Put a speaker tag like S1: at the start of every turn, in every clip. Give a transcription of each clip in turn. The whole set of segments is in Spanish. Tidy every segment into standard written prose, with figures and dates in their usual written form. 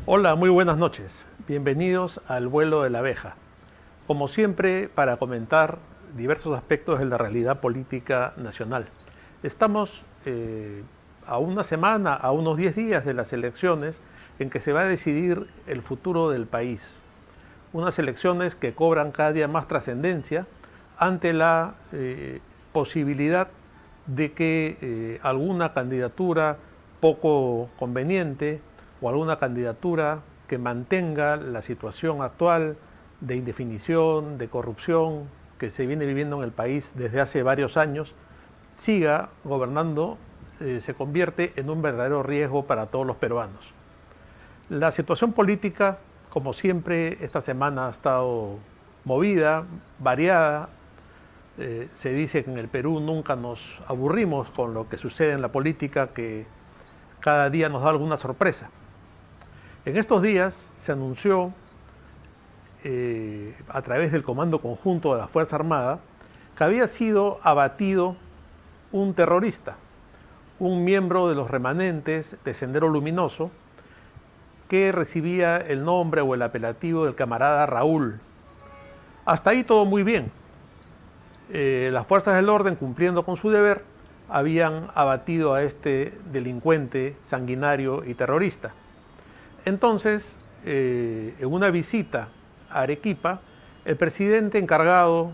S1: Hola, muy buenas noches. Bienvenidos al vuelo de la abeja. Como siempre, para comentar diversos aspectos de la realidad política nacional. Estamos a una semana, a unos 10 días de las elecciones en que se va a decidir el futuro del país. Unas elecciones que cobran cada día más trascendencia ante la posibilidad de que alguna candidatura poco conveniente o alguna candidatura que mantenga la situación actual de indefinición, de corrupción que se viene viviendo en el país desde hace varios años, siga gobernando, se convierte en un verdadero riesgo para todos los peruanos. La situación política, como siempre, esta semana ha estado movida, variada. Se dice que en el Perú nunca nos aburrimos con lo que sucede en la política, que cada día nos da alguna sorpresa. En estos días se anunció a través del Comando Conjunto de la Fuerza Armada que había sido abatido un terrorista, un miembro de los remanentes de Sendero Luminoso, que recibía el nombre o el apelativo del camarada Raúl. Hasta ahí todo muy bien. Las fuerzas del orden, cumpliendo con su deber, habían abatido a este delincuente sanguinario y terrorista. Entonces, en una visita a Arequipa, el presidente encargado,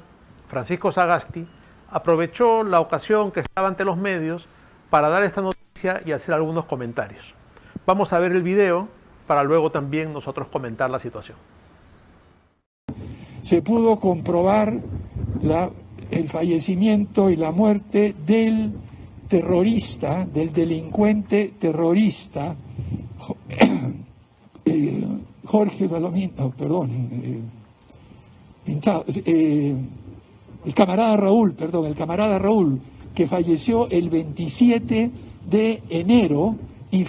S1: Francisco Sagasti, aprovechó la ocasión que estaba ante los medios para dar esta noticia y hacer algunos comentarios. Vamos a ver el video para luego también nosotros comentar la situación.
S2: Se pudo comprobar el fallecimiento y la muerte del terrorista, del delincuente terrorista, Jorge Palomino, Pintado, el camarada Raúl, que falleció el 27 de enero y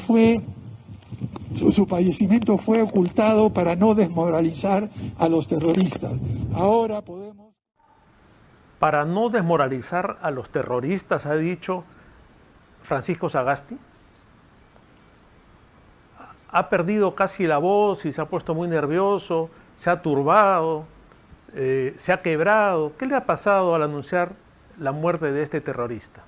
S2: su fallecimiento fue ocultado para no desmoralizar a los terroristas. Ahora podemos...
S1: Para no desmoralizar a los terroristas, ha dicho Francisco Sagasti. Ha perdido casi la voz y se ha puesto muy nervioso, se ha turbado, se ha quebrado. ¿Qué le ha pasado al anunciar la muerte de este terrorista?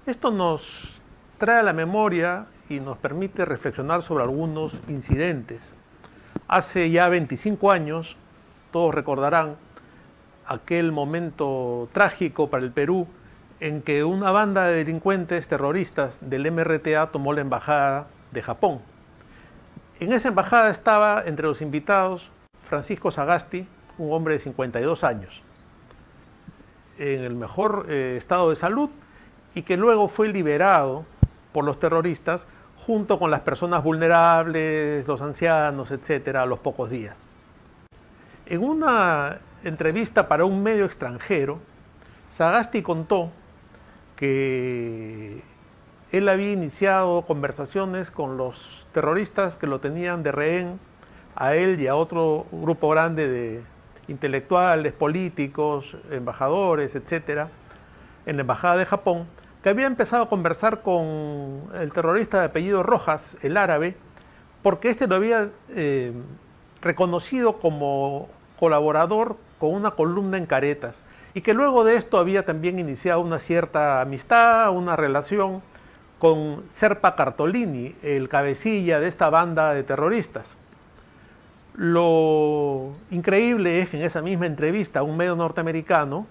S1: Esto nos trae a la memoria y nos permite reflexionar sobre algunos incidentes. Hace ya 25 años, todos recordarán aquel momento trágico para el Perú en que una banda de delincuentes terroristas del MRTA tomó la embajada de Japón. En esa embajada estaba entre los invitados Francisco Sagasti, un hombre de 52 años, en el mejor estado de salud y que luego fue liberado por los terroristas junto con las personas vulnerables, los ancianos, etcétera, a los pocos días. En una entrevista para un medio extranjero, Sagasti contó que él había iniciado conversaciones con los terroristas que lo tenían de rehén, a él y a otro grupo grande de intelectuales, políticos, embajadores, etcétera, en la embajada de Japón, que había empezado a conversar con el terrorista de apellido Rojas, el árabe, porque este lo había reconocido como colaborador con una columna en Caretas, y que luego de esto había también iniciado una cierta amistad, una relación con Serpa Cartolini, el cabecilla de esta banda de terroristas. Lo increíble es que en esa misma entrevista a un medio norteamericano,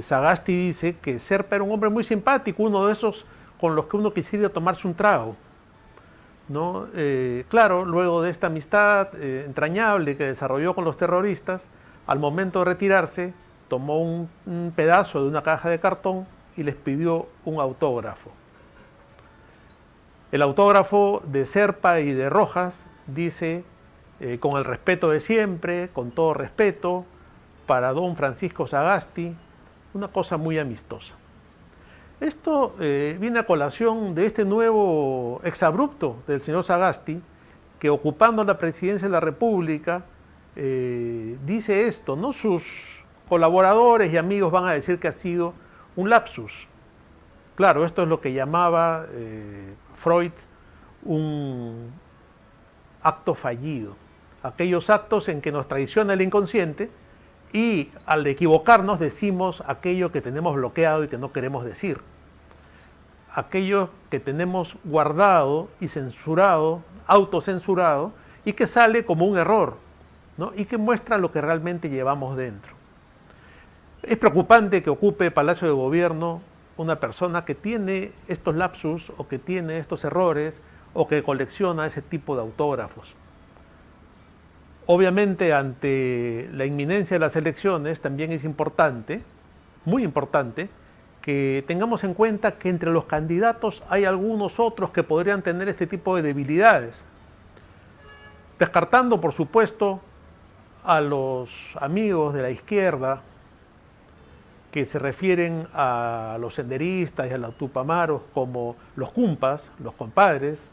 S1: Sagasti dice que Serpa era un hombre muy simpático, uno de esos con los que uno quisiera tomarse un trago, ¿no? Claro, luego de esta amistad entrañable que desarrolló con los terroristas, al momento de retirarse, tomó un pedazo de una caja de cartón y les pidió un autógrafo. El autógrafo de Serpa y de Rojas dice con el respeto de siempre, con todo respeto, para don Francisco Sagasti, una cosa muy amistosa. Esto viene a colación de este nuevo exabrupto del señor Sagasti, que ocupando la presidencia de la República, dice esto, ¿no? Sus colaboradores y amigos van a decir que ha sido un lapsus. Claro, esto es lo que llamaba Freud un acto fallido. Aquellos actos en que nos traiciona el inconsciente y al equivocarnos decimos aquello que tenemos bloqueado y que no queremos decir. Aquello que tenemos guardado y censurado, autocensurado, y que sale como un error, ¿no? Y que muestra lo que realmente llevamos dentro. Es preocupante que ocupe Palacio de Gobierno una persona que tiene estos lapsus o que tiene estos errores o que colecciona ese tipo de autógrafos. Obviamente, ante la inminencia de las elecciones, también es importante, muy importante, que tengamos en cuenta que entre los candidatos hay algunos otros que podrían tener este tipo de debilidades. Descartando, por supuesto, a los amigos de la izquierda que se refieren a los senderistas y a los tupamaros como los cumpas, los compadres,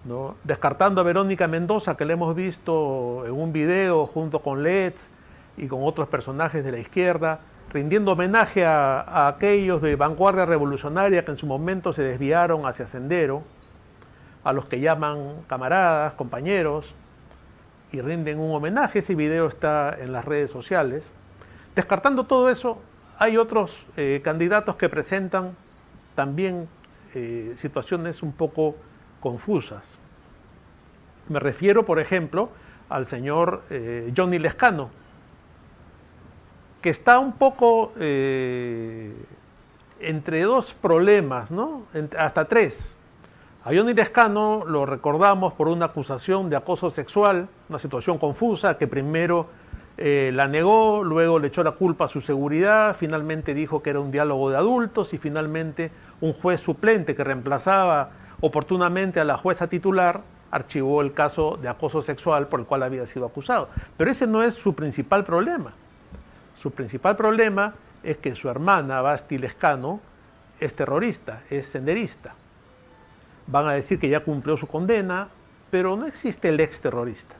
S1: ¿no? Descartando a Verónica Mendoza, que la hemos visto en un video junto con Letts y con otros personajes de la izquierda, rindiendo homenaje a aquellos de vanguardia revolucionaria que en su momento se desviaron hacia Sendero, a los que llaman camaradas, compañeros, y rinden un homenaje. Ese video está en las redes sociales. Descartando todo eso, hay otros candidatos que presentan también situaciones un poco confusas. Me refiero, por ejemplo, al señor Johnny Lescano, que está un poco entre dos problemas, ¿no? Hasta tres. A Johnny Lescano lo recordamos por una acusación de acoso sexual, una situación confusa que primero la negó, luego le echó la culpa a su seguridad, finalmente dijo que era un diálogo de adultos y finalmente un juez suplente que reemplazaba oportunamente a la jueza titular archivó el caso de acoso sexual por el cual había sido acusado. Pero ese no es su principal problema. Su principal problema es que su hermana, Basti Lescano, es terrorista, es senderista. Van a decir que ya cumplió su condena, pero no existe el exterrorista.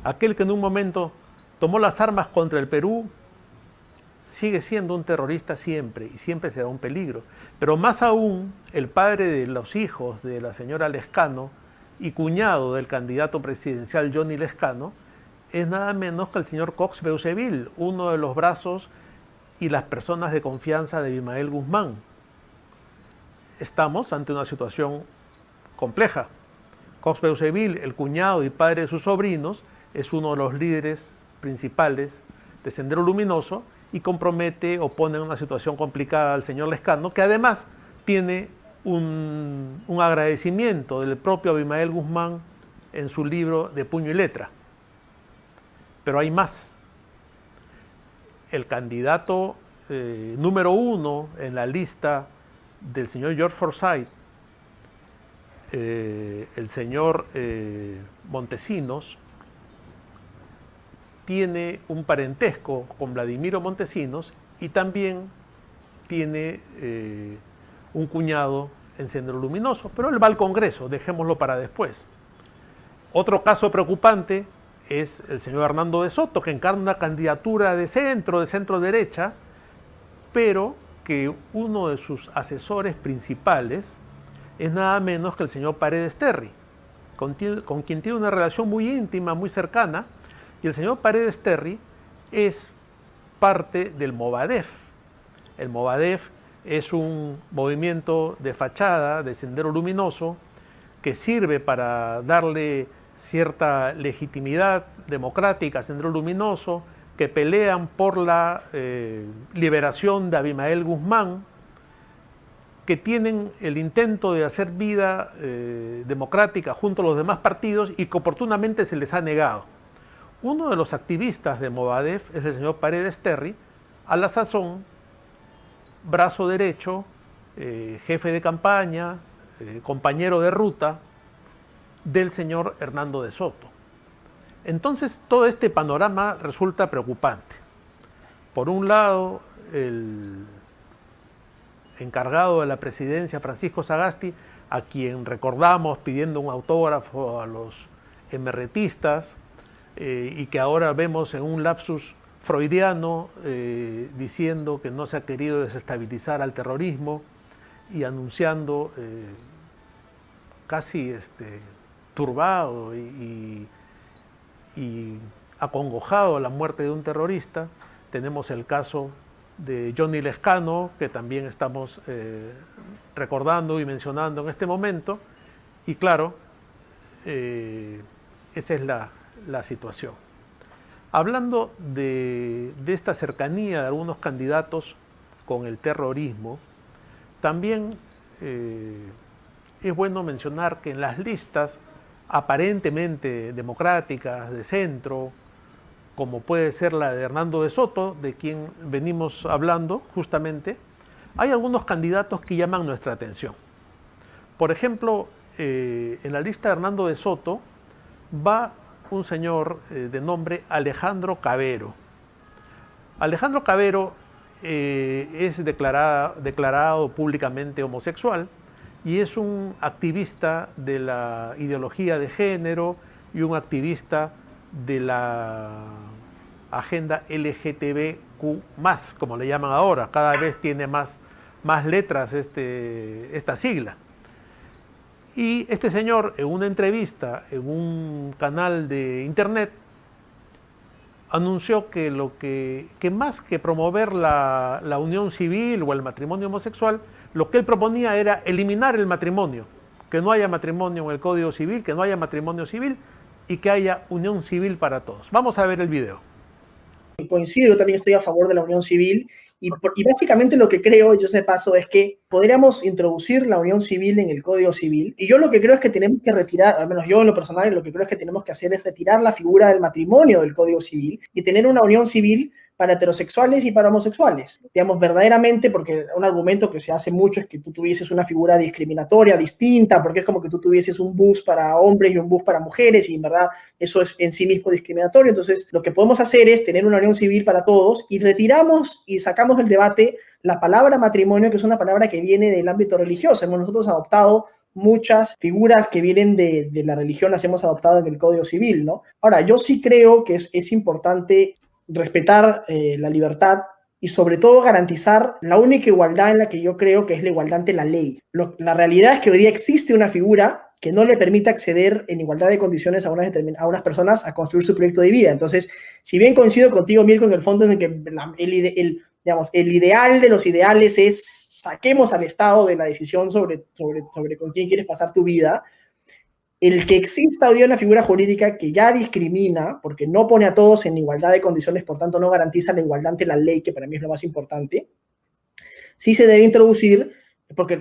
S1: Aquel que en un momento tomó las armas contra el Perú sigue siendo un terrorista siempre y siempre será un peligro. Pero más aún, el padre de los hijos de la señora Lescano y cuñado del candidato presidencial Johnny Lescano es nada menos que el señor Cox Beuzeville, uno de los brazos y las personas de confianza de Abimael Guzmán. Estamos ante una situación compleja. Cox Beuzeville, el cuñado y padre de sus sobrinos, es uno de los líderes principales de Sendero Luminoso y compromete o pone en una situación complicada al señor Lescano, que además tiene un agradecimiento del propio Abimael Guzmán en su libro de puño y letra. Pero hay más. El candidato número 1 en la lista del señor George Forsyth, el señor Montesinos, tiene un parentesco con Vladimiro Montesinos y también tiene un cuñado en Sendero Luminoso, pero él va al Congreso, dejémoslo para después. Otro caso preocupante es el señor Hernando de Soto, que encarna una candidatura de centro derecha, pero que uno de sus asesores principales es nada menos que el señor Paredes Terry, con quien tiene una relación muy íntima, muy cercana, y el señor Paredes Terry es parte del Movadef. El Movadef es un movimiento de fachada de Sendero Luminoso que sirve para darle cierta legitimidad democrática a Sendero Luminoso, que pelean por la liberación de Abimael Guzmán, que tienen el intento de hacer vida democrática junto a los demás partidos y que oportunamente se les ha negado. Uno de los activistas de Movadef es el señor Paredes Terry, a la sazón brazo derecho, jefe de campaña, compañero de ruta del señor Hernando de Soto. Entonces, todo este panorama resulta preocupante. Por un lado, el encargado de la presidencia, Francisco Sagasti, a quien recordamos pidiendo un autógrafo a los emerretistas, y que ahora vemos en un lapsus freudiano diciendo que no se ha querido desestabilizar al terrorismo y anunciando casi turbado y acongojado la muerte de un terrorista. Tenemos el caso de Johnny Lescano, que también estamos recordando y mencionando en este momento, y claro, esa es la situación. Hablando de esta cercanía de algunos candidatos con el terrorismo, también es bueno mencionar que en las listas aparentemente democráticas, de centro, como puede ser la de Hernando de Soto, de quien venimos hablando justamente, hay algunos candidatos que llaman nuestra atención. Por ejemplo, en la lista de Hernando de Soto va un señor de nombre Alejandro Cabero. Alejandro Cabero es declarado públicamente homosexual y es un activista de la ideología de género y un activista de la agenda LGTBQ+, como le llaman ahora. Cada vez tiene más letras esta sigla. Y este señor, en una entrevista en un canal de internet, anunció que más que promover la unión civil o el matrimonio homosexual, lo que él proponía era eliminar el matrimonio, que no haya matrimonio en el Código Civil, que no haya matrimonio civil y que haya unión civil para todos. Vamos a ver el video.
S3: Coincido, yo también estoy a favor de la unión civil y básicamente lo que creo, yo sé paso, es que podríamos introducir la unión civil en el Código Civil y yo lo que creo es que tenemos que retirar, al menos yo en lo personal, lo que creo es que tenemos que hacer es retirar la figura del matrimonio del Código Civil y tener una unión civil para heterosexuales y para homosexuales. Digamos, verdaderamente, porque un argumento que se hace mucho es que tú tuvieses una figura discriminatoria, distinta, porque es como que tú tuvieses un bus para hombres y un bus para mujeres, y en verdad eso es en sí mismo discriminatorio. Entonces, lo que podemos hacer es tener una unión civil para todos y retiramos y sacamos del debate la palabra matrimonio, que es una palabra que viene del ámbito religioso. Hemos nosotros adoptado muchas figuras que vienen de la religión, las hemos adoptado en el Código Civil, ¿no? Ahora, yo sí creo que es importante respetar la libertad y sobre todo garantizar la única igualdad en la que yo creo que es la igualdad ante la ley. La realidad es que hoy día existe una figura que no le permite acceder en igualdad de condiciones a unas personas a construir su proyecto de vida. Entonces, si bien coincido contigo, Mirko, en el fondo en el que el ideal de los ideales es saquemos al Estado de la decisión sobre con quién quieres pasar tu vida, el que exista hoy día una figura jurídica que ya discrimina, porque no pone a todos en igualdad de condiciones, por tanto no garantiza la igualdad ante la ley, que para mí es lo más importante, sí se debe introducir, porque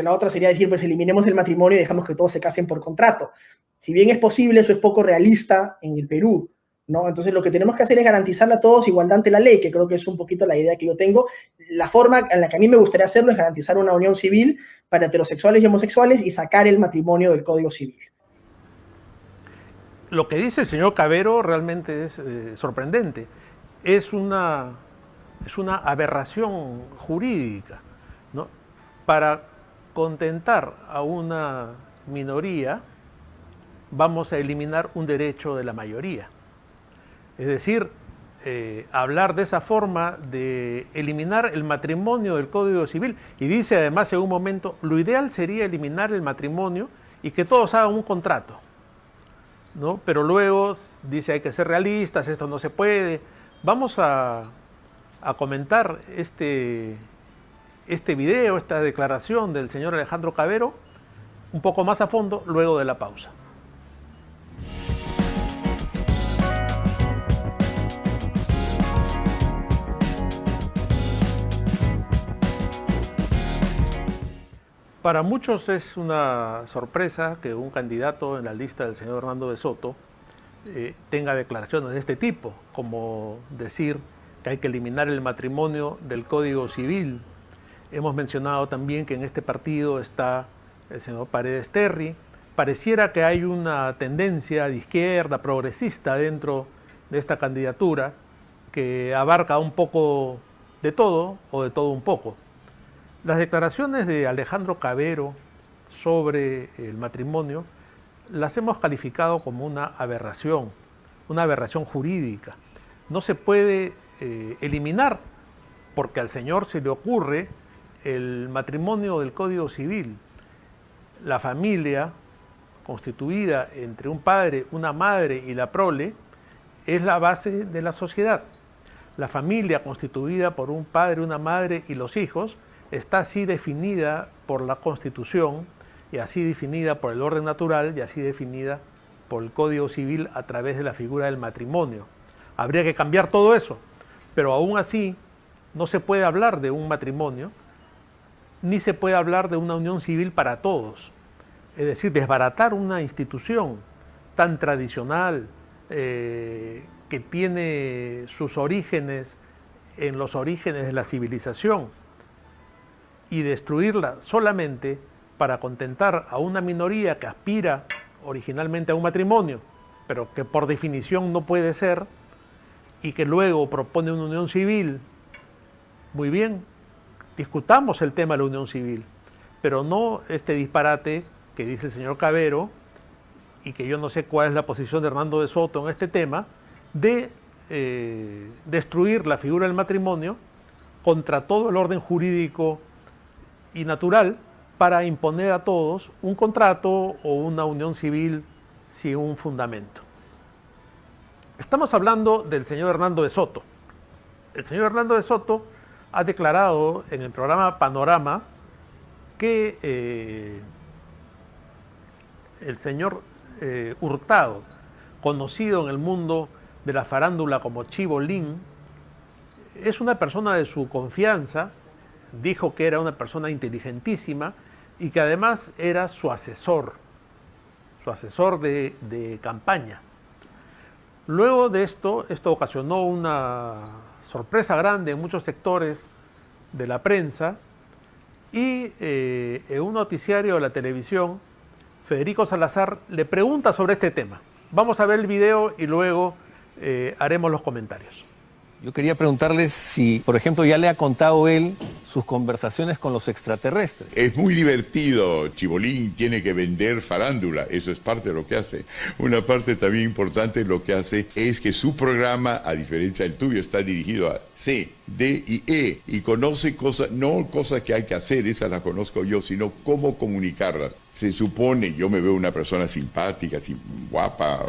S3: la otra sería decir, pues eliminemos el matrimonio y dejamos que todos se casen por contrato. Si bien es posible, eso es poco realista en el Perú, ¿no? Entonces lo que tenemos que hacer es garantizarle a todos igualdad ante la ley, que creo que es un poquito la idea que yo tengo. La forma en la que a mí me gustaría hacerlo es garantizar una unión civil para heterosexuales y homosexuales y sacar el matrimonio del Código Civil.
S1: Lo que dice el señor Cabero realmente es sorprendente. Es una aberración jurídica, ¿no? Para contentar a una minoría, vamos a eliminar un derecho de la mayoría. Es decir, hablar de esa forma de eliminar el matrimonio del Código Civil, y dice además en un momento, lo ideal sería eliminar el matrimonio y que todos hagan un contrato, ¿no? Pero luego dice hay que ser realistas, esto no se puede. Vamos a comentar este video, esta declaración del señor Alejandro Cabero, un poco más a fondo luego de la pausa. Para muchos es una sorpresa que un candidato en la lista del señor Hernando de Soto tenga declaraciones de este tipo, como decir que hay que eliminar el matrimonio del Código Civil. Hemos mencionado también que en este partido está el señor Paredes Terry, pareciera que hay una tendencia de izquierda, progresista dentro de esta candidatura que abarca un poco de todo o de todo un poco. Las declaraciones de Alejandro Cabero sobre el matrimonio las hemos calificado como una aberración jurídica. No se puede eliminar porque al señor se le ocurre el matrimonio del Código Civil. La familia constituida entre un padre, una madre y la prole es la base de la sociedad. La familia constituida por un padre, una madre y los hijos está así definida por la Constitución y así definida por el orden natural y así definida por el Código Civil a través de la figura del matrimonio. Habría que cambiar todo eso, pero aún así no se puede hablar de un matrimonio ni se puede hablar de una unión civil para todos. Es decir, desbaratar una institución tan tradicional que tiene sus orígenes en los orígenes de la civilización y destruirla solamente para contentar a una minoría que aspira originalmente a un matrimonio, pero que por definición no puede ser y que luego propone una unión civil. Muy bien, discutamos el tema de la unión civil, pero no este disparate que dice el señor Cabero y que yo no sé cuál es la posición de Hernando de Soto en este tema, de destruir la figura del matrimonio contra todo el orden jurídico y natural para imponer a todos un contrato o una unión civil sin un fundamento. Estamos hablando del señor Hernando de Soto. El señor Hernando de Soto ha declarado en el programa Panorama que el señor Hurtado, conocido en el mundo de la farándula como Chibolín, es una persona de su confianza, dijo que era una persona inteligentísima y que además era su asesor de campaña. Luego de esto ocasionó una sorpresa grande en muchos sectores de la prensa y en un noticiario de la televisión, Federico Salazar le pregunta sobre este tema. Vamos a ver el video y luego haremos los comentarios.
S4: Yo quería preguntarles si, por ejemplo, ya le ha contado él sus conversaciones con los extraterrestres.
S5: Es muy divertido. Chibolín tiene que vender farándula. Eso es parte de lo que hace. Una parte también importante de lo que hace es que su programa, a diferencia del tuyo, está dirigido a C, D y E. Y conoce cosas, no cosas que hay que hacer, esas las conozco yo, sino cómo comunicarlas. Se supone, yo me veo una persona simpática, guapa,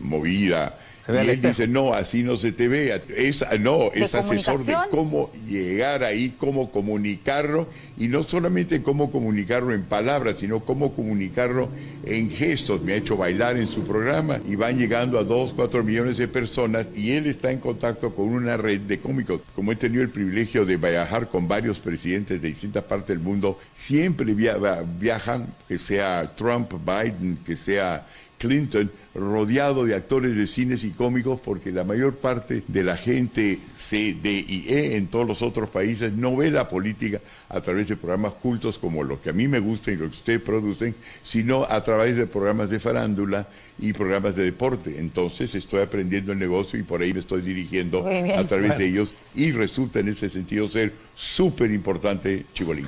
S5: movida. Y él dice, no, así no se te ve. Es asesor de cómo llegar ahí, cómo comunicarlo, y no solamente cómo comunicarlo en palabras, sino cómo comunicarlo en gestos. Me ha hecho bailar en su programa y van llegando a 2, 4 millones de personas y él está en contacto con una red de cómicos. Como he tenido el privilegio de viajar con varios presidentes de distintas partes del mundo, siempre viajan, que sea Trump, Biden, que sea Clinton, rodeado de actores de cines y cómicos, porque la mayor parte de la gente C, D y E en todos los otros países no ve la política a través de programas cultos como los que a mí me gustan y los que ustedes producen, sino a través de programas de farándula y programas de deporte. Entonces estoy aprendiendo el negocio y por ahí me estoy dirigiendo a través de ellos y resulta en ese sentido ser súper importante Chibolín.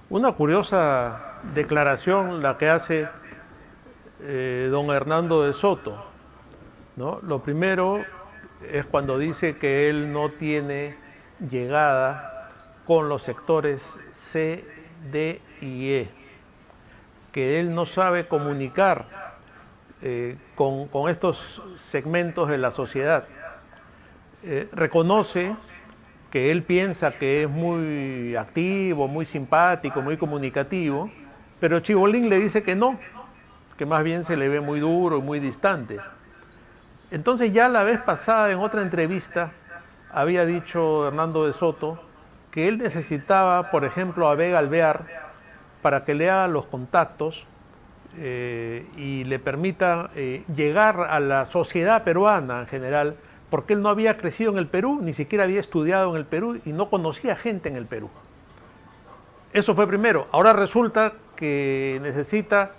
S1: Una curiosa declaración la que hace don Hernando de Soto, ¿no? Lo primero es cuando dice que él no tiene llegada con los sectores C, D y E, que él no sabe comunicar con estos segmentos de la sociedad. Reconoce que él piensa que es muy activo, muy simpático, muy comunicativo, pero Chibolín le dice que no, que más bien se le ve muy duro y muy distante. Entonces ya la vez pasada en otra entrevista había dicho Hernando de Soto que él necesitaba, por ejemplo, a Vega Alvear para que le haga los contactos y le permita llegar a la sociedad peruana en general, porque él no había crecido en el Perú, ni siquiera había estudiado en el Perú y no conocía gente en el Perú. Eso fue primero. Ahora resulta que necesita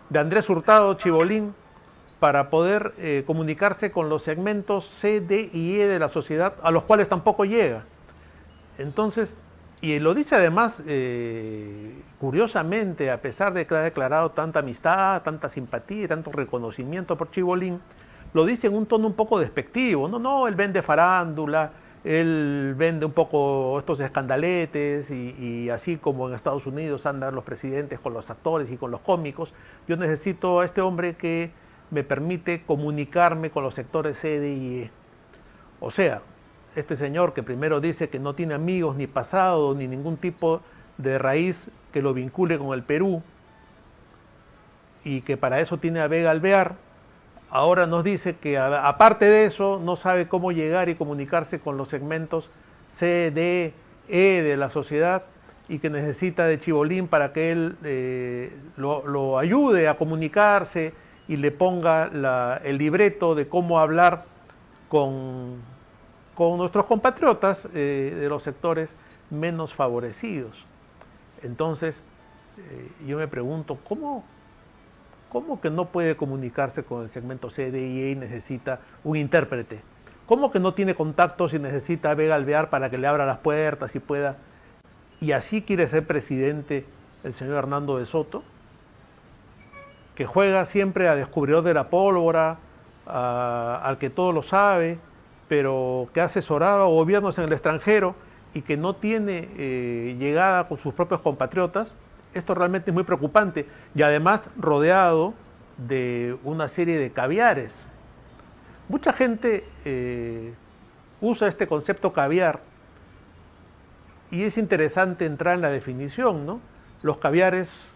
S1: de Andrés Hurtado Chibolín para poder comunicarse con los segmentos C, D y E de la sociedad, a los cuales tampoco llega. Entonces, y lo dice además, curiosamente, a pesar de que ha declarado tanta amistad, tanta simpatía y tanto reconocimiento por Chibolín, lo dice en un tono un poco despectivo. No, él vende farándula, él vende un poco estos escandaletes y así como en Estados Unidos andan los presidentes con los actores y con los cómicos, yo necesito a este hombre que me permite comunicarme con los sectores C, D y E. O sea, este señor que primero dice que no tiene amigos ni pasado ni ningún tipo de raíz que lo vincule con el Perú y que para eso tiene a Vega Alvear, ahora nos dice que aparte de eso no sabe cómo llegar y comunicarse con los segmentos C, D, E de la sociedad y que necesita de Chibolín para que él lo ayude a comunicarse y le ponga el libreto de cómo hablar con nuestros compatriotas de los sectores menos favorecidos. Entonces, yo me pregunto, ¿cómo que no puede comunicarse con el segmento C, D y E y necesita un intérprete? ¿Cómo que no tiene contactos y necesita a Vega Alvear para que le abra las puertas y pueda? ¿Y así quiere ser presidente el señor Hernando de Soto? Que juega siempre a descubridor de la pólvora, al que todo lo sabe, pero que ha asesorado a gobiernos en el extranjero y que no tiene llegada con sus propios compatriotas. Esto realmente es muy preocupante y además rodeado de una serie de caviares. Mucha gente usa este concepto caviar y es interesante entrar en la definición, ¿no? Los caviares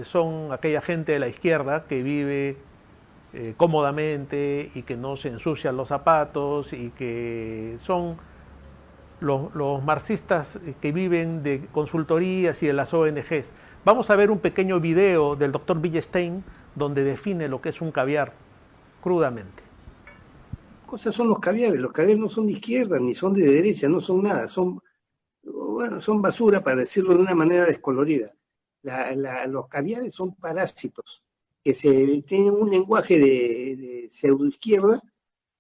S1: son aquella gente de la izquierda que vive cómodamente y que no se ensucian los zapatos y que son los marxistas que viven de consultorías y de las ONGs. Vamos a ver un pequeño video del doctor Villestein donde define lo que es un caviar crudamente.
S6: Cosas son los caviares no son de izquierda ni son de derecha, no son nada, son basura, para decirlo de una manera descolorida. Los caviares son parásitos que tienen un lenguaje de pseudoizquierda,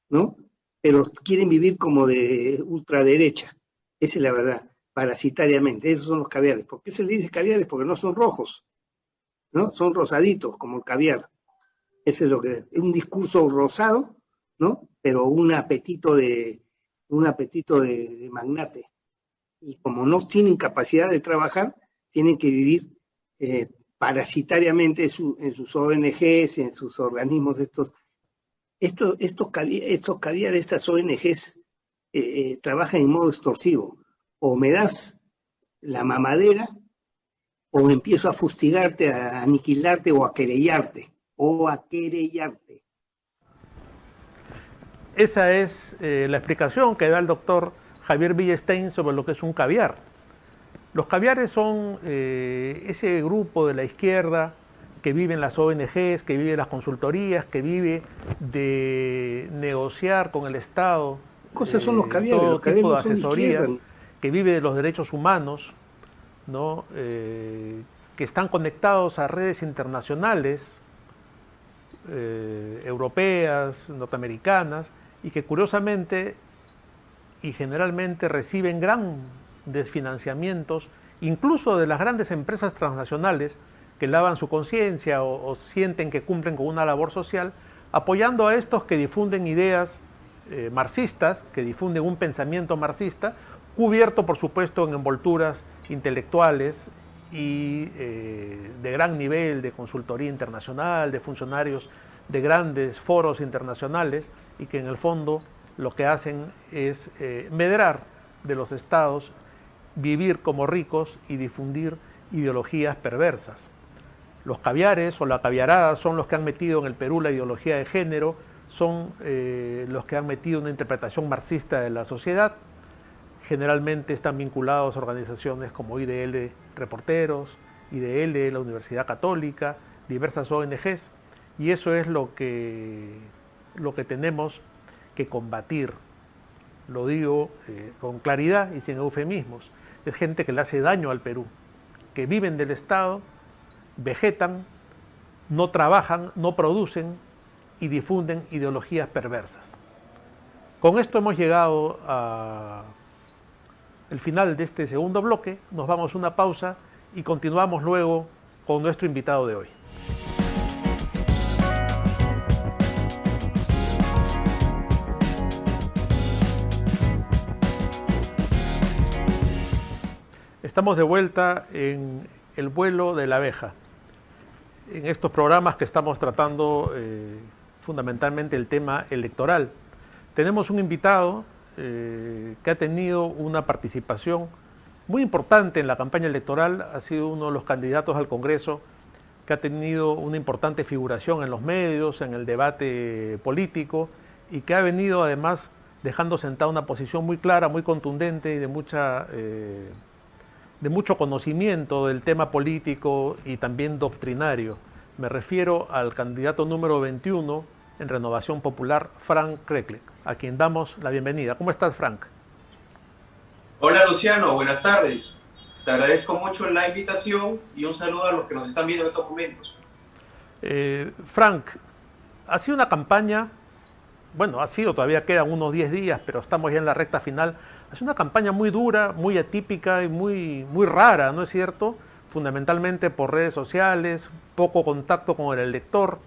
S6: ¿no? Pero quieren vivir como de ultraderecha. Esa es la verdad, parasitariamente. Esos son los caviares. ¿Por qué se le dice caviares? Porque no son rojos, ¿no? Son rosaditos, como el caviar. Ese es lo que es un discurso rosado, ¿no? Pero un apetito de magnate. Y como no tienen capacidad de trabajar, tienen que vivir parasitariamente en sus ONGs, en sus organismos. Estos caviares, estas ONGs trabajan en modo extorsivo. O me das la mamadera, o empiezo a fustigarte, a aniquilarte o a querellarte.
S1: Esa es la explicación que da el doctor Javier Villestein sobre lo que es un caviar. Los caviares son ese grupo de la izquierda que vive en las ONGs, que vive en las consultorías, que vive de negociar con el Estado
S6: Son los caviares,
S1: todo
S6: los caviares
S1: tipo de
S6: no son
S1: asesorías,
S6: izquierda.
S1: que vive de los derechos humanos, ¿no? Que están conectados a redes internacionales, europeas, norteamericanas, y que curiosamente y generalmente reciben grandes financiamientos, incluso de las grandes empresas transnacionales que lavan su conciencia o sienten que cumplen con una labor social, apoyando a estos que difunden ideas marxistas, que difunden un pensamiento marxista, cubierto por supuesto en envolturas intelectuales y de gran nivel de consultoría internacional, de funcionarios de grandes foros internacionales, y que en el fondo lo que hacen es medrar de los estados, vivir como ricos y difundir ideologías perversas. Los caviares o la caviarada son los que han metido en el Perú la ideología de género, son los que han metido una interpretación marxista de la sociedad. Generalmente están vinculados a organizaciones como IDL Reporteros, IDL, la Universidad Católica, diversas ONGs, y eso es lo que tenemos que combatir. Lo digo con claridad y sin eufemismos. Es gente que le hace daño al Perú, que viven del Estado, vegetan, no trabajan, no producen y difunden ideologías perversas. Con esto hemos llegado al final de este segundo bloque. Nos vamos a una pausa y continuamos luego con nuestro invitado de hoy. Estamos de vuelta en el vuelo de la abeja. En estos programas que estamos tratando fundamentalmente el tema electoral. Tenemos un invitado que ha tenido una participación muy importante en la campaña electoral, ha sido uno de los candidatos al Congreso que ha tenido una importante figuración en los medios, en el debate político y que ha venido además dejando sentada una posición muy clara, muy contundente y de mucho conocimiento del tema político y también doctrinario. Me refiero al candidato número 21 en Renovación Popular, Frank Kreklek, a quien damos la bienvenida. ¿Cómo estás, Frank?
S7: Hola, Luciano, buenas tardes. Te agradezco mucho la invitación y un saludo a los que nos están viendo en estos momentos.
S1: Frank, ha sido una campaña, todavía quedan unos 10 días, pero estamos ya en la recta final. Es una campaña muy dura, muy atípica y muy rara, ¿no es cierto? Fundamentalmente por redes sociales, poco contacto con el elector.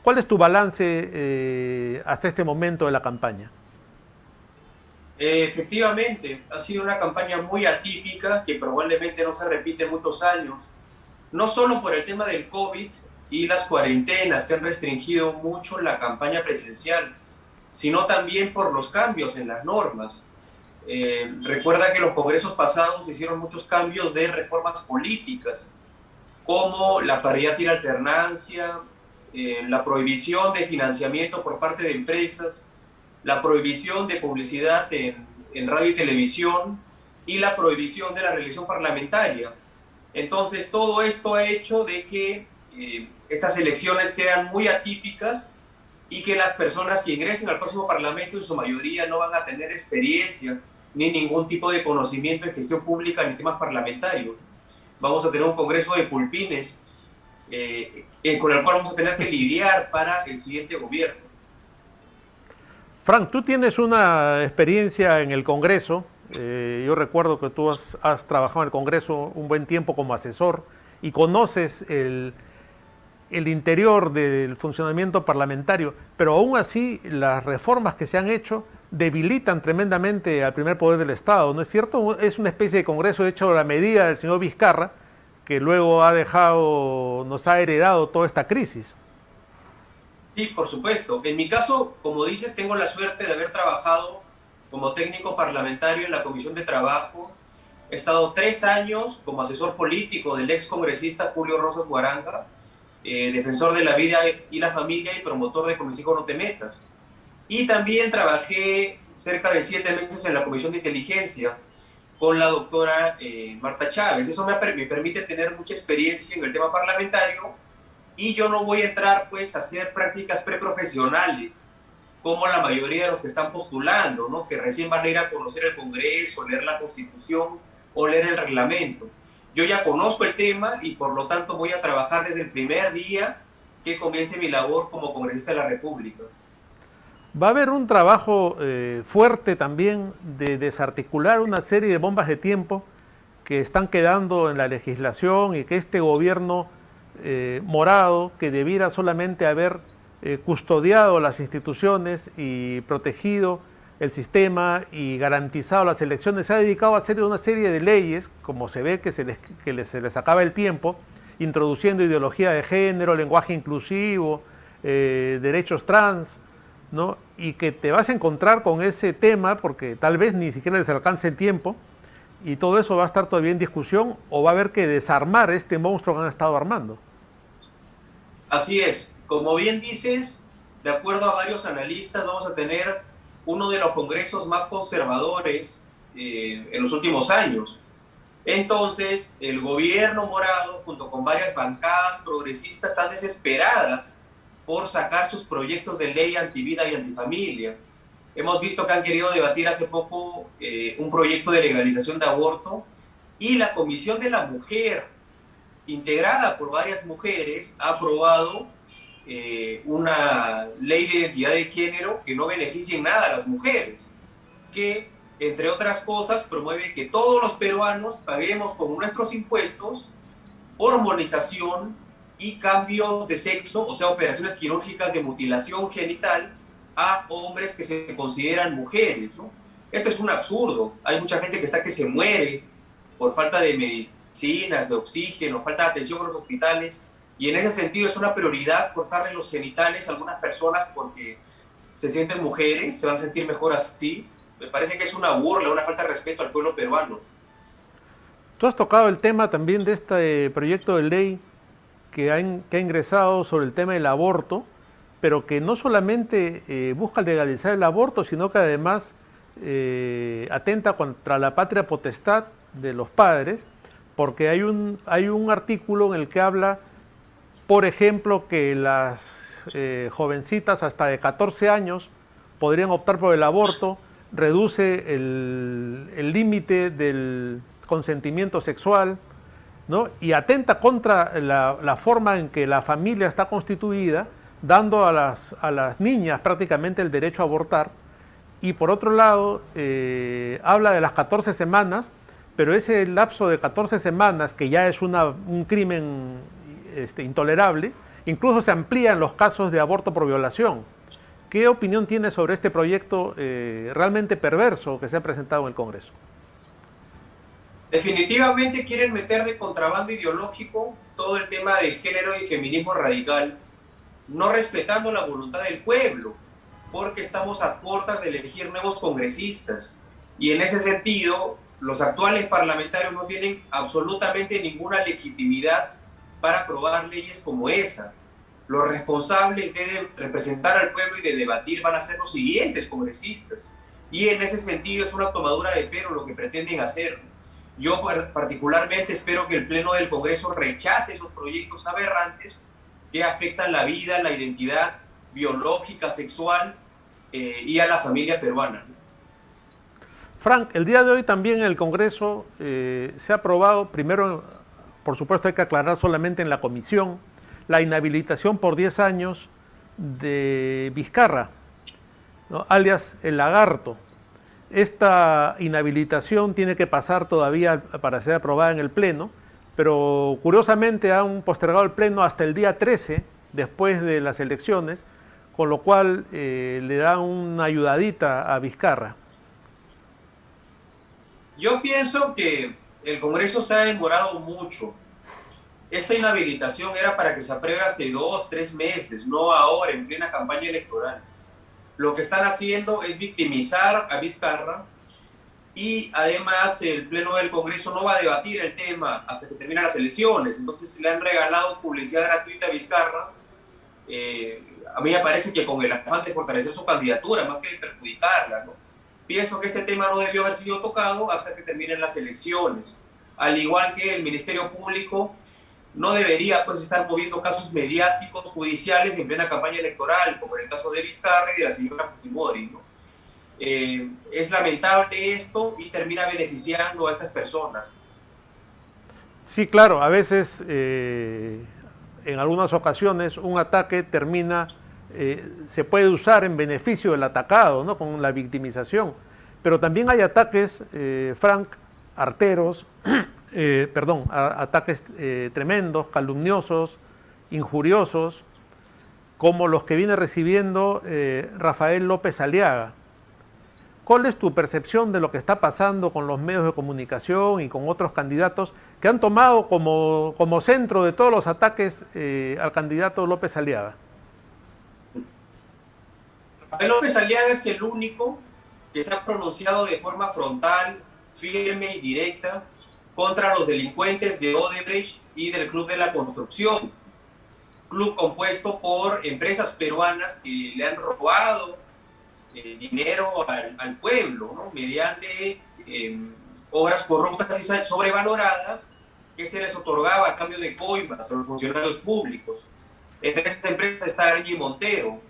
S1: ¿Cuál es tu balance hasta este momento de la campaña?
S7: Efectivamente, ha sido una campaña muy atípica que probablemente no se repite en muchos años, no solo por el tema del COVID y las cuarentenas que han restringido mucho la campaña presencial, sino también por los cambios en las normas. Recuerda que en los congresos pasados se hicieron muchos cambios de reformas políticas, como la paridad y la alternancia, la prohibición de financiamiento por parte de empresas, la prohibición de publicidad en radio y televisión y la prohibición de la reelección parlamentaria. Entonces, todo esto ha hecho de que estas elecciones sean muy atípicas y que las personas que ingresen al próximo Parlamento en su mayoría no van a tener experiencia ni ningún tipo de conocimiento en gestión pública ni temas parlamentarios. Vamos a tener un congreso de pulpines con el cual vamos a tener que lidiar para el siguiente gobierno.
S1: Frank, tú tienes una experiencia en el Congreso. Yo recuerdo que tú has trabajado en el Congreso un buen tiempo como asesor y conoces el interior del funcionamiento parlamentario, pero aún así las reformas que se han hecho debilitan tremendamente al primer poder del Estado, ¿no es cierto? Es una especie de Congreso hecho a la medida del señor Vizcarra, que luego nos ha heredado toda esta crisis.
S7: Sí, por supuesto. En mi caso, como dices, tengo la suerte de haber trabajado como técnico parlamentario en la Comisión de Trabajo. He estado 3 años como asesor político del ex congresista Julio Rosas Guaranga, defensor de la vida y la familia y promotor de Con mis hijos no te metas. Y también trabajé cerca de 7 meses en la Comisión de Inteligencia con la doctora Marta Chávez. Eso me permite tener mucha experiencia en el tema parlamentario y yo no voy a entrar pues a hacer prácticas preprofesionales como la mayoría de los que están postulando, ¿no? Que recién van a ir a conocer el Congreso, leer la Constitución o leer el reglamento. Yo ya conozco el tema y por lo tanto voy a trabajar desde el primer día que comience mi labor como congresista de la República.
S1: Va a haber un trabajo fuerte también de desarticular una serie de bombas de tiempo que están quedando en la legislación y que este gobierno morado, que debiera solamente haber custodiado las instituciones y protegido el sistema y garantizado las elecciones, se ha dedicado a hacer una serie de leyes, como se ve que se les acaba el tiempo, introduciendo ideología de género, lenguaje inclusivo, derechos trans, ¿no? Y que te vas a encontrar con ese tema porque tal vez ni siquiera les alcance el tiempo y todo eso va a estar todavía en discusión o va a haber que desarmar este monstruo que han estado armando.
S7: Así es. Como bien dices, de acuerdo a varios analistas, vamos a tener uno de los congresos más conservadores en los últimos años. Entonces, el gobierno morado, junto con varias bancadas progresistas, están desesperadas por sacar sus proyectos de ley antivida y antifamilia. Hemos visto que han querido debatir hace poco un proyecto de legalización de aborto y la Comisión de la Mujer integrada por varias mujeres, ha aprobado una ley de identidad de género que no beneficia en nada a las mujeres, que, entre otras cosas, promueve que todos los peruanos paguemos con nuestros impuestos hormonización y cambios de sexo, o sea, operaciones quirúrgicas de mutilación genital a hombres que se consideran mujeres, ¿no? Esto es un absurdo. Hay mucha gente que se muere por falta de medicinas, de oxígeno, falta de atención en los hospitales, y en ese sentido es una prioridad cortarle los genitales a algunas personas porque se sienten mujeres, se van a sentir mejor así. Me parece que es una burla, una falta de respeto al pueblo peruano.
S1: Tú has tocado el tema también de este proyecto de ley que ha ingresado sobre el tema del aborto, pero que no solamente busca legalizar el aborto, sino que además atenta contra la patria potestad de los padres, porque hay un artículo en el que habla, por ejemplo, que las jovencitas hasta de 14 años podrían optar por el aborto, reduce el límite del consentimiento sexual, ¿no? Y atenta contra la forma en que la familia está constituida, dando a las niñas prácticamente el derecho a abortar. Y por otro lado, habla de las 14 semanas, pero ese lapso de 14 semanas, que ya es un crimen intolerable, incluso se amplía en los casos de aborto por violación. ¿Qué opinión tiene sobre este proyecto realmente perverso que se ha presentado en el Congreso?
S7: Definitivamente quieren meter de contrabando ideológico todo el tema de género y feminismo radical, no respetando la voluntad del pueblo, porque estamos a puertas de elegir nuevos congresistas. Y en ese sentido, los actuales parlamentarios no tienen absolutamente ninguna legitimidad para aprobar leyes como esa. Los responsables de representar al pueblo y de debatir van a ser los siguientes congresistas. Y en ese sentido es una tomadura de pelo lo que pretenden hacer. Yo particularmente espero que el Pleno del Congreso rechace esos proyectos aberrantes que afectan la vida, la identidad biológica, sexual y a la familia peruana.
S1: Frank, el día de hoy también en el Congreso se ha aprobado, primero, por supuesto hay que aclarar solamente en la comisión, la inhabilitación por 10 años de Vizcarra, ¿no? Alias el Lagarto. Esta inhabilitación tiene que pasar todavía para ser aprobada en el Pleno, pero curiosamente han postergado el Pleno hasta el día 13, después de las elecciones, con lo cual le dan una ayudadita a Vizcarra.
S7: Yo pienso que el Congreso se ha demorado mucho. Esta inhabilitación era para que se apruebe hace 2, 3 meses, no ahora, en plena campaña electoral. Lo que están haciendo es victimizar a Vizcarra y además el Pleno del Congreso no va a debatir el tema hasta que terminen las elecciones. Entonces le han regalado publicidad gratuita a Vizcarra. A mí me parece que con el afán de fortalecer su candidatura, más que de perjudicarla, ¿no? Pienso que este tema no debió haber sido tocado hasta que terminen las elecciones. Al igual que el Ministerio Público no debería pues estar moviendo casos mediáticos, judiciales en plena campaña electoral, como en el caso de Vizcarra y de la señora Fujimori, ¿no? Es lamentable esto y termina beneficiando a estas personas.
S1: Sí, claro, a veces, en algunas ocasiones, un ataque termina, se puede usar en beneficio del atacado, ¿no? Con la victimización. Pero también hay ataques, Frank, arteros, ataques tremendos, calumniosos, injuriosos, como los que viene recibiendo Rafael López Aliaga. ¿Cuál es tu percepción de lo que está pasando con los medios de comunicación y con otros candidatos que han tomado como centro de todos los ataques al candidato López Aliaga?
S7: Rafael López Aliaga es el único que se ha pronunciado de forma frontal, firme y directa contra los delincuentes de Odebrecht y del Club de la Construcción, club compuesto por empresas peruanas que le han robado dinero al pueblo, ¿no? Mediante obras corruptas y sobrevaloradas que se les otorgaba a cambio de coimas a los funcionarios públicos. Entre estas empresas está Argy Montero,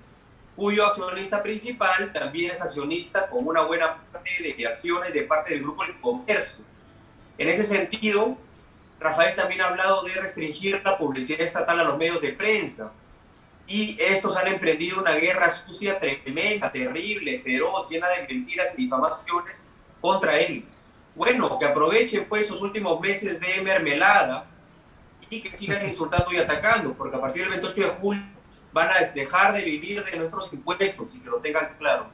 S7: cuyo accionista principal también es accionista con una buena parte de acciones de parte del Grupo del Comercio. En ese sentido, Rafael también ha hablado de restringir la publicidad estatal a los medios de prensa. Y estos han emprendido una guerra sucia, tremenda, terrible, feroz, llena de mentiras y difamaciones contra él. Bueno, que aprovechen pues esos últimos meses de mermelada y que sigan insultando y atacando, porque a partir del 28 de julio van a dejar de vivir de nuestros impuestos, y que lo tengan claro.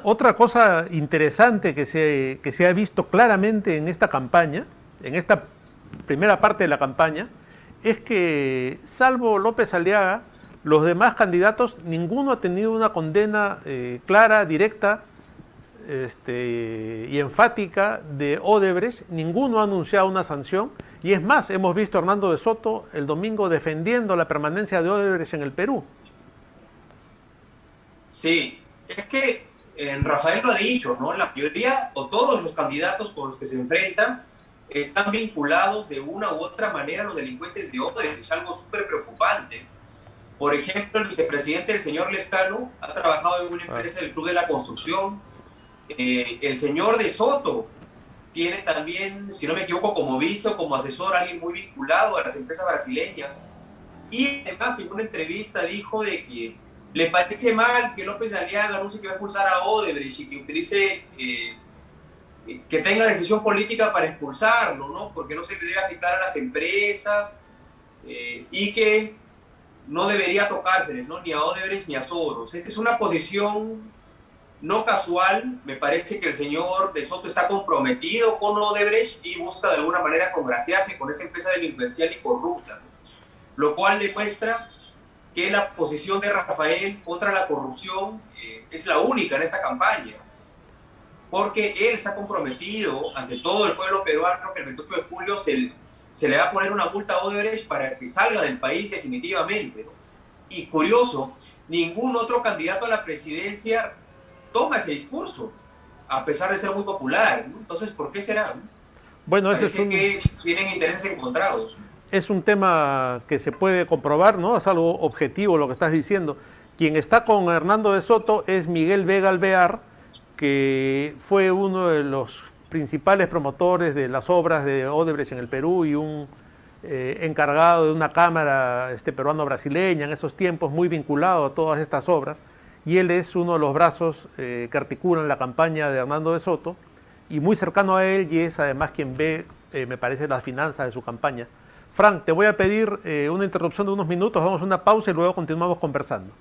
S1: Otra cosa interesante que se ha visto claramente en esta campaña, en esta primera parte de la campaña, es que, salvo López Aliaga, los demás candidatos, ninguno ha tenido una condena clara, directa y enfática de Odebrecht, ninguno ha anunciado una sanción, y es más, hemos visto a Hernando de Soto el domingo defendiendo la permanencia de Odebrecht en el Perú.
S7: Sí, es que Rafael lo ha dicho, ¿no? La mayoría o todos los candidatos con los que se enfrentan están vinculados de una u otra manera a los delincuentes de Odebrecht. Es algo súper preocupante. Por ejemplo, el vicepresidente, el señor Lescano, ha trabajado en una empresa del Club de la Construcción. El señor de Soto tiene también, si no me equivoco, como vice o como asesor a alguien muy vinculado a las empresas brasileñas. Y además, en una entrevista dijo de que le parece mal que López Aliaga anuncie que va a expulsar a Odebrecht y que utilice, que tenga decisión política para expulsarlo, ¿no? Porque no se le debe afectar a las empresas y que no debería tocárseles, ¿no? Ni a Odebrecht ni a Soros. Esta es una posición no casual. Me parece que el señor de Soto está comprometido con Odebrecht y busca de alguna manera congraciarse con esta empresa delincuencial y corrupta, ¿no? Lo cual demuestra que la posición de Rafael contra la corrupción es la única en esta campaña, porque él se ha comprometido ante todo el pueblo peruano que el 28 de julio se le va a poner una multa a Odebrecht para que salga del país definitivamente, ¿no? Y curioso, ningún otro candidato a la presidencia toma ese discurso, a pesar de ser muy popular, ¿no? Entonces, ¿por qué será?
S1: Bueno, ese
S7: Parece que tienen intereses encontrados.
S1: Es un tema que se puede comprobar, ¿no? Es algo objetivo lo que estás diciendo. Quien está con Hernando de Soto es Miguel Vega Alvear, que fue uno de los principales promotores de las obras de Odebrecht en el Perú y un encargado de una cámara peruano-brasileña en esos tiempos, muy vinculado a todas estas obras, y él es uno de los brazos que articulan la campaña de Hernando de Soto, y muy cercano a él, y es además quien ve, me parece, las finanzas de su campaña. Frank, te voy a pedir una interrupción de unos minutos, vamos a una pausa y luego continuamos conversando.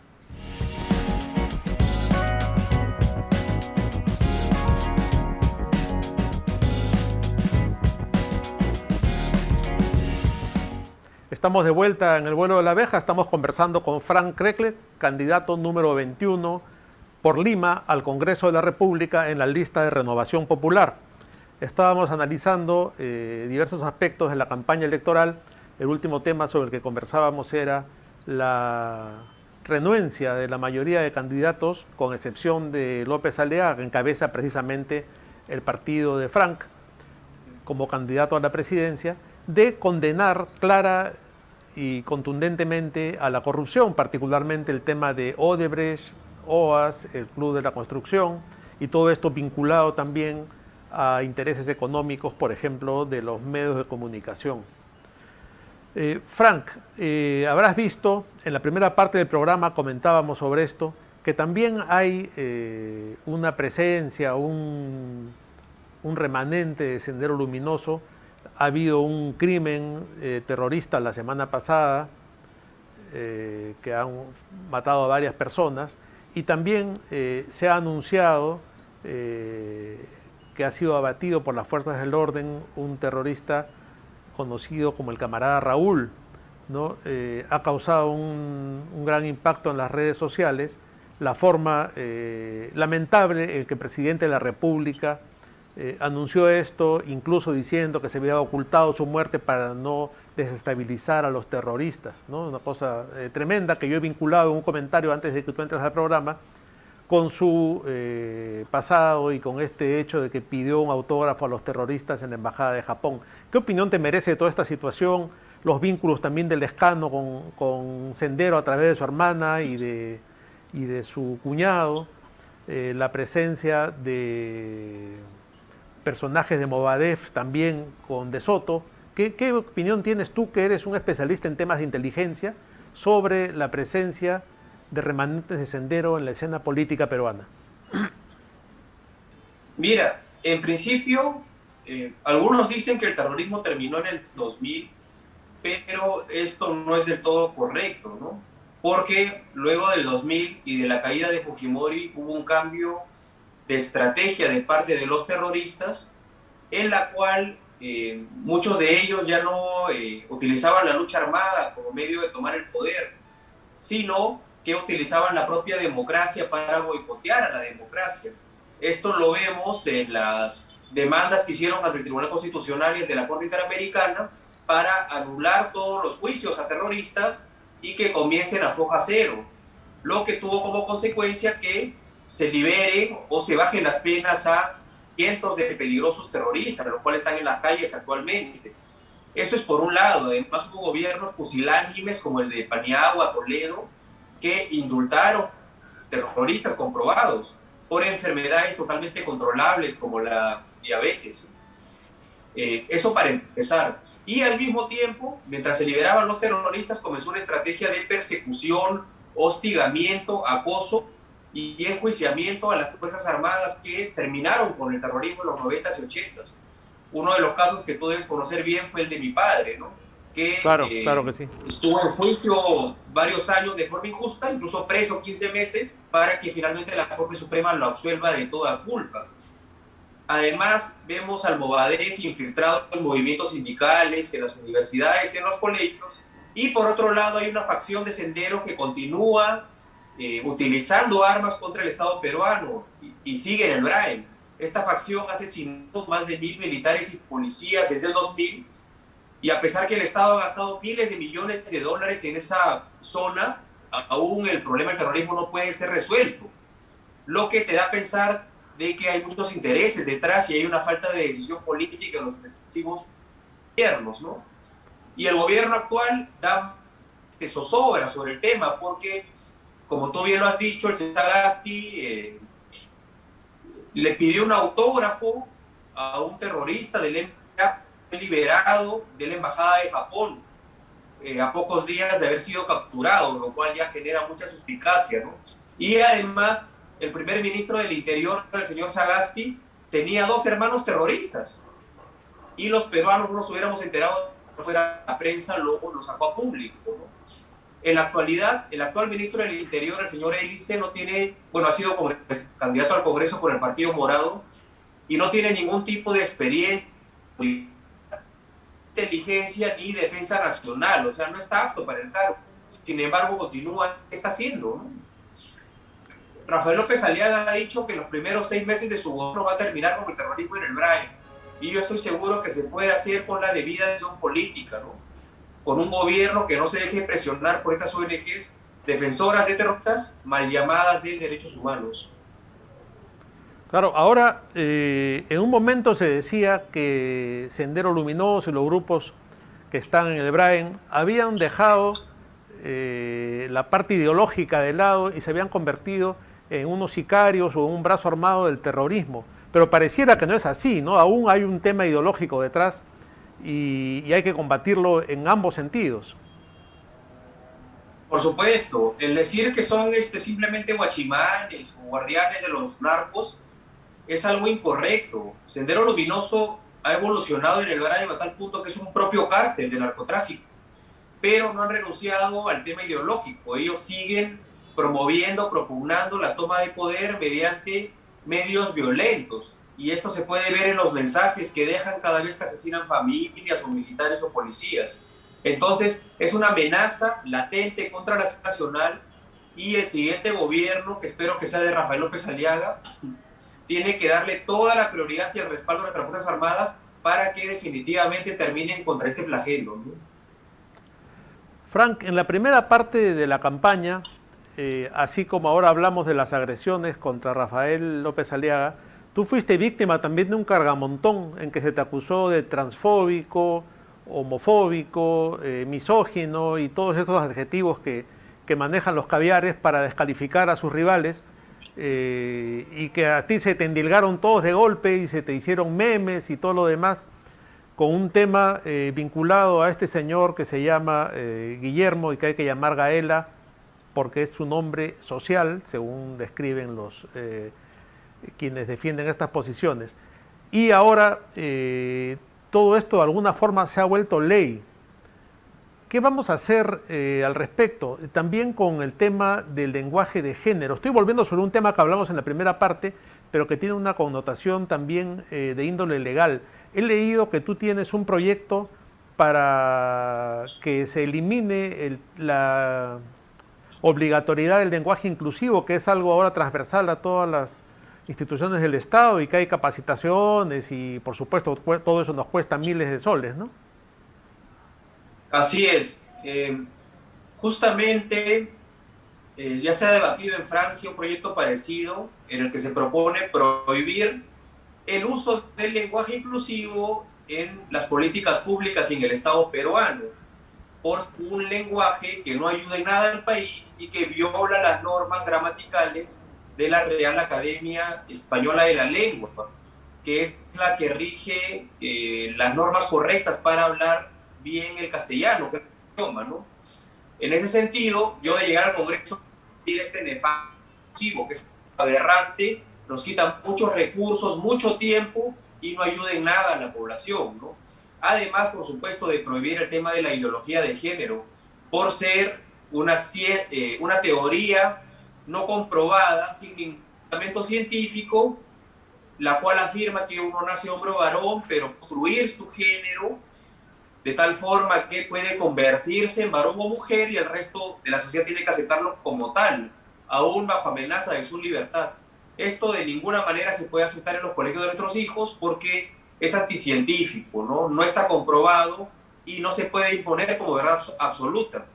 S1: Estamos de vuelta en el vuelo de la abeja, estamos conversando con Frank Kreklett, candidato número 21 por Lima al Congreso de la República en la lista de Renovación Popular. Estábamos analizando diversos aspectos de la campaña electoral. El último tema sobre el que conversábamos era la renuencia de la mayoría de candidatos, con excepción de López Aliaga, que encabeza precisamente el partido de Frank como candidato a la presidencia, de condenar clara y contundentemente a la corrupción, particularmente el tema de Odebrecht, OAS, el Club de la Construcción, y todo esto vinculado también a intereses económicos, por ejemplo, de los medios de comunicación. Frank, habrás visto, en la primera parte del programa comentábamos sobre esto, que también hay una presencia, un remanente de Sendero Luminoso. Ha habido un crimen terrorista la semana pasada que han matado a varias personas, y también se ha anunciado que ha sido abatido por las fuerzas del orden un terrorista conocido como el camarada Raúl, ¿no? Ha causado un gran impacto en las redes sociales la forma lamentable en que el presidente de la República anunció esto, incluso diciendo que se había ocultado su muerte para no desestabilizar a los terroristas, ¿no? Una cosa tremenda que yo he vinculado en un comentario antes de que tú entres al programa con su pasado y con este hecho de que pidió un autógrafo a los terroristas en la Embajada de Japón. ¿Qué opinión te merece de toda esta situación? Los vínculos también del Lescano con Sendero a través de su hermana y de su cuñado, la presencia de personajes de Movadef también con De Soto. ¿Qué opinión tienes tú, que eres un especialista en temas de inteligencia, sobre la presencia de remanentes de Sendero en la escena política peruana?
S7: Mira, en principio, algunos dicen que el terrorismo terminó en el 2000, pero esto no es del todo correcto, ¿no? Porque luego del 2000 y de la caída de Fujimori hubo un cambio de estrategia de parte de los terroristas, en la cual muchos de ellos ya no utilizaban la lucha armada como medio de tomar el poder, sino que utilizaban la propia democracia para boicotear a la democracia. Esto lo vemos en las demandas que hicieron ante el Tribunal Constitucional y ante la Corte Interamericana para anular todos los juicios a terroristas y que comiencen a foja cero, lo que tuvo como consecuencia que se liberen o se bajen las penas a cientos de peligrosos terroristas, los cuales están en las calles actualmente. Eso es por un lado. Además hubo gobiernos pusilánimes como el de Paniagua, Toledo, que indultaron terroristas comprobados por enfermedades totalmente controlables como la diabetes. Eso para empezar. Y al mismo tiempo, mientras se liberaban los terroristas, comenzó una estrategia de persecución, hostigamiento, acoso y enjuiciamiento a las Fuerzas Armadas que terminaron con el terrorismo en los 90s y 80s. Uno de los casos que tú debes conocer bien fue el de mi padre, ¿no? Que,
S1: claro que sí.
S7: Estuvo en juicio varios años de forma injusta, incluso preso 15 meses, para que finalmente la Corte Suprema lo absuelva de toda culpa. Además, vemos al Movadef infiltrado en movimientos sindicales, en las universidades, en los colegios, y por otro lado hay una facción de Sendero que continúa utilizando armas contra el Estado peruano y sigue en el Brain. Esta facción ha asesinado más de 1.000 militares y policías desde el 2000, y a pesar que el Estado ha gastado miles de millones de dólares en esa zona, aún el problema del terrorismo no puede ser resuelto, lo que te da a pensar de que hay muchos intereses detrás y hay una falta de decisión política en los respectivos gobiernos, ¿no? Y el gobierno actual da zozobra sobre el tema porque, como tú bien lo has dicho, el Sagasti le pidió un autógrafo a un terrorista del liberado de la Embajada de Japón a pocos días de haber sido capturado, lo cual ya genera mucha suspicacia, ¿no? Y además, el primer ministro del Interior, el señor Sagasti, tenía 2 hermanos terroristas y los peruanos no nos hubiéramos enterado de fuera la prensa, luego lo sacó a público, ¿no? En la actualidad, el actual ministro del Interior, el señor Hélice, no tiene, ha sido candidato al Congreso por el Partido Morado y no tiene ningún tipo de experiencia, inteligencia ni defensa nacional, o sea, no está apto para el cargo. Sin embargo, continúa, ¿qué está haciendo, no? Rafael López Aliaga ha dicho que los primeros 6 meses de su gobierno va a terminar con el terrorismo en el Brain, y yo estoy seguro que se puede hacer con la debida decisión política, ¿no? Con un gobierno que no se deje presionar por estas ONGs defensoras de terroristas, mal llamadas de derechos humanos.
S1: Claro, ahora en un momento se decía que Sendero Luminoso y los grupos que están en el Brain habían dejado la parte ideológica de lado y se habían convertido en unos sicarios o en un brazo armado del terrorismo. Pero pareciera que no es así, ¿no? Aún hay un tema ideológico detrás y hay que combatirlo en ambos sentidos.
S7: Por supuesto, el decir que son simplemente guachimanes o guardianes de los narcos es algo incorrecto. Sendero Luminoso ha evolucionado en el Brain a tal punto que es un propio cártel de narcotráfico, pero no han renunciado al tema ideológico. Ellos siguen promoviendo, propugnando la toma de poder mediante medios violentos, y esto se puede ver en los mensajes que dejan cada vez que asesinan familias o militares o policías. Entonces es una amenaza latente contra la seguridad nacional, y el siguiente gobierno, que espero que sea de Rafael López Aliaga, tiene que darle toda la prioridad y el respaldo a nuestras Fuerzas Armadas para que definitivamente terminen contra este flagelo, ¿no?
S1: Frank, en la primera parte de la campaña, así como ahora hablamos de las agresiones contra Rafael López Aliaga, tú fuiste víctima también de un cargamontón en que se te acusó de transfóbico, homofóbico, misógino y todos estos adjetivos que manejan los caviares para descalificar a sus rivales. y que a ti se te endilgaron todos de golpe y se te hicieron memes y todo lo demás, con un tema vinculado a este señor que se llama Guillermo y que hay que llamar Gaela porque es su nombre social, según describen los quienes defienden estas posiciones. Y ahora todo esto de alguna forma se ha vuelto ley. ¿Qué vamos a hacer al respecto? También con el tema del lenguaje de género. Estoy volviendo sobre un tema que hablamos en la primera parte, pero que tiene una connotación también de índole legal. He leído que tú tienes un proyecto para que se elimine la obligatoriedad del lenguaje inclusivo, que es algo ahora transversal a todas las instituciones del Estado y que hay capacitaciones y, por supuesto, todo eso nos cuesta miles de soles, ¿no?
S7: Así es. Justamente ya se ha debatido en Francia un proyecto parecido en el que se propone prohibir el uso del lenguaje inclusivo en las políticas públicas y en el Estado peruano, por un lenguaje que no ayuda en nada al país y que viola las normas gramaticales de la Real Academia Española de la Lengua, que es la que rige las normas correctas para hablar bien el castellano, que es el idioma, ¿no? En ese sentido, yo de llegar al Congreso, este nefasto, que es aberrante, nos quita muchos recursos, mucho tiempo y no ayuda en nada a la población, ¿no? Además, por supuesto, de prohibir el tema de la ideología de género, por ser una teoría no comprobada, sin ningún fundamento científico, la cual afirma que uno nace hombre o varón, pero construir su género de tal forma que puede convertirse en varón o mujer y el resto de la sociedad tiene que aceptarlo como tal, aún bajo amenaza de su libertad. Esto de ninguna manera se puede aceptar en los colegios de nuestros hijos porque es anticientífico, ¿no? No está comprobado y no se puede imponer como verdad absoluta.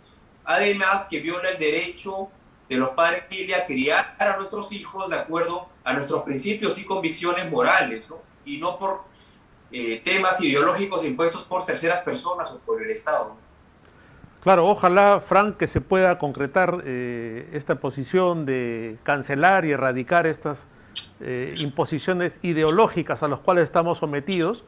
S7: Además, que viola el derecho de los padres de familia a criar a nuestros hijos de acuerdo a nuestros principios y convicciones morales, ¿no? Y no por temas ideológicos impuestos por terceras personas o por el Estado.
S1: Claro, ojalá, Frank, que se pueda concretar esta posición de cancelar y erradicar estas imposiciones ideológicas a las cuales estamos sometidos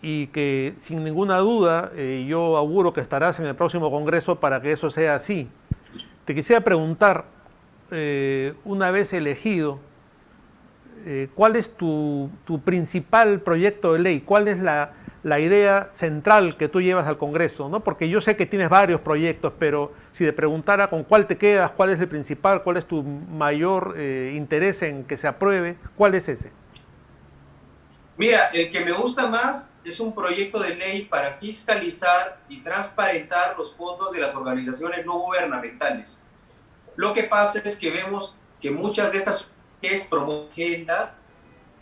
S1: y que sin ninguna duda yo auguro que estarás en el próximo Congreso para que eso sea así. Te quisiera preguntar, una vez elegido, ¿cuál es tu principal proyecto de ley? ¿Cuál es la idea central que tú llevas al Congreso, ¿no? Porque yo sé que tienes varios proyectos, pero si te preguntara con cuál te quedas, cuál es el principal, cuál es tu mayor interés en que se apruebe, ¿cuál es ese?
S7: Mira, el que me gusta más es un proyecto de ley para fiscalizar y transparentar los fondos de las organizaciones no gubernamentales. Lo que pasa es que vemos que muchas de estas promueven agendas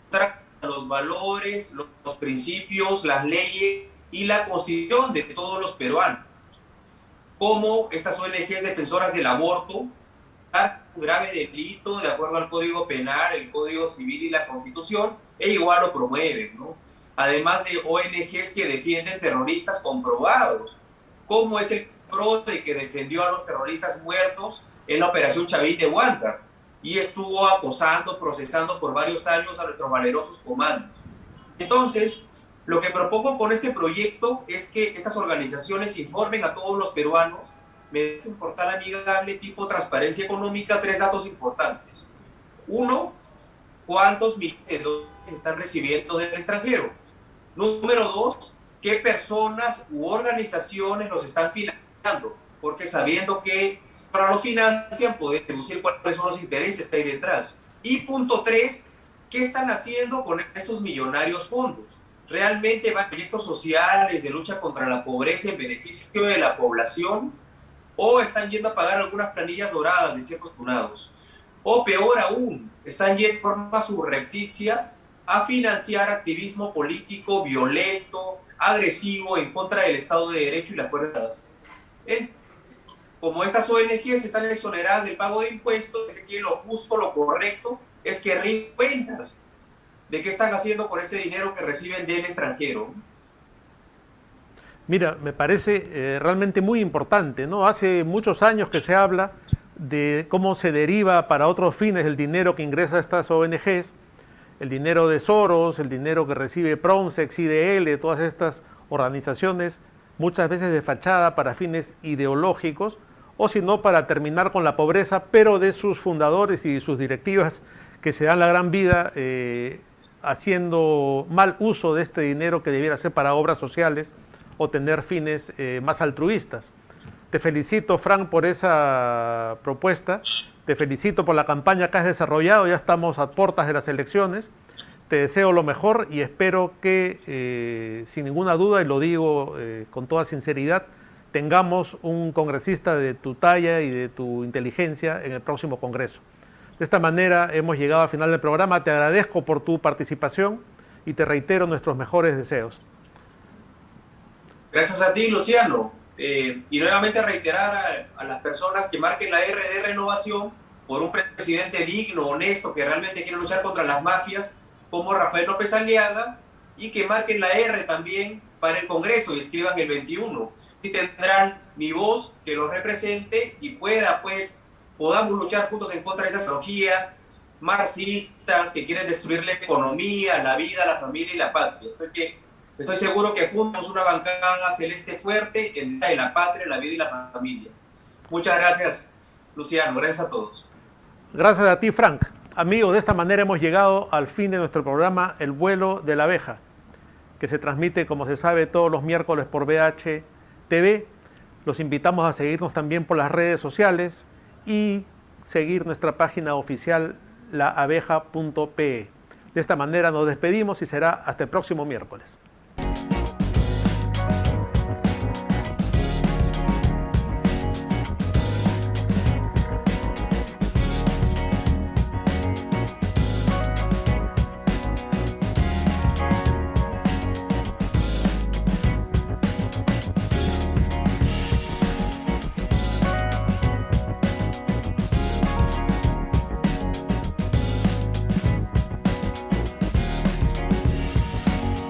S7: contra los valores, los principios, las leyes y la constitución de todos los peruanos. Como estas ONGs defensoras del aborto, un grave delito de acuerdo al Código Penal, el Código Civil y la Constitución, e igual lo promueven, ¿no? Además de ONGs que defienden terroristas comprobados, como es el PRODE que defendió a los terroristas muertos en la Operación Chavín de Huántar y estuvo acosando, procesando por varios años a nuestros valerosos comandos. Entonces, lo que propongo con este proyecto es que estas organizaciones informen a todos los peruanos mediante un portal amigable tipo transparencia económica 3 datos importantes. 1, cuántos millones de dólares están recibiendo del extranjero. Número 2, qué personas u organizaciones los están financiando, porque sabiendo que para los financian pueden deducir cuáles son los intereses que hay detrás. Y punto 3, ¿qué están haciendo con estos millonarios fondos? ¿Realmente van a proyectos sociales de lucha contra la pobreza en beneficio de la población? ¿O están yendo a pagar algunas planillas doradas de ciertos funados? O peor aún, están yendo de forma subrepticia a financiar activismo político violento, agresivo, en contra del Estado de Derecho y las fuerzas. Como estas ONGs están exoneradas del pago de impuestos, es que lo justo, lo correcto, es que rinden cuentas de qué están haciendo con este dinero que reciben del extranjero.
S1: Mira, me parece realmente muy importante, ¿no? Hace muchos años que se habla de cómo se deriva para otros fines el dinero que ingresa a estas ONGs, el dinero de Soros, el dinero que recibe Pronsex, IDL, todas estas organizaciones, muchas veces de fachada para fines ideológicos, o si no para terminar con la pobreza, pero de sus fundadores y sus directivas que se dan la gran vida haciendo mal uso de este dinero que debiera ser para obras sociales o tener fines más altruistas. Te felicito, Frank, por esa propuesta, te felicito por la campaña que has desarrollado, ya estamos a puertas de las elecciones, te deseo lo mejor y espero que, sin ninguna duda, y lo digo con toda sinceridad, tengamos un congresista de tu talla y de tu inteligencia en el próximo Congreso. De esta manera hemos llegado al final del programa, te agradezco por tu participación y te reitero nuestros mejores deseos.
S7: Gracias a ti, Luciano. Y nuevamente reiterar a las personas que marquen la R de renovación por un presidente digno, honesto, que realmente quiere luchar contra las mafias, como Rafael López Aliaga, y que marquen la R también para el Congreso y escriban el 21. Y tendrán mi voz que los represente y podamos luchar juntos en contra de estas ideologías marxistas que quieren destruir la economía, la vida, la familia y la patria. Estoy seguro que juntos una bancada celeste fuerte en la patria, la vida y la familia. Muchas gracias, Luciano. Gracias a todos.
S1: Gracias a ti, Frank. Amigos, de esta manera hemos llegado al fin de nuestro programa El vuelo de la abeja, que se transmite, como se sabe, todos los miércoles por VH TV. Los invitamos a seguirnos también por las redes sociales y seguir nuestra página oficial laabeja.pe. De esta manera nos despedimos y será hasta el próximo miércoles.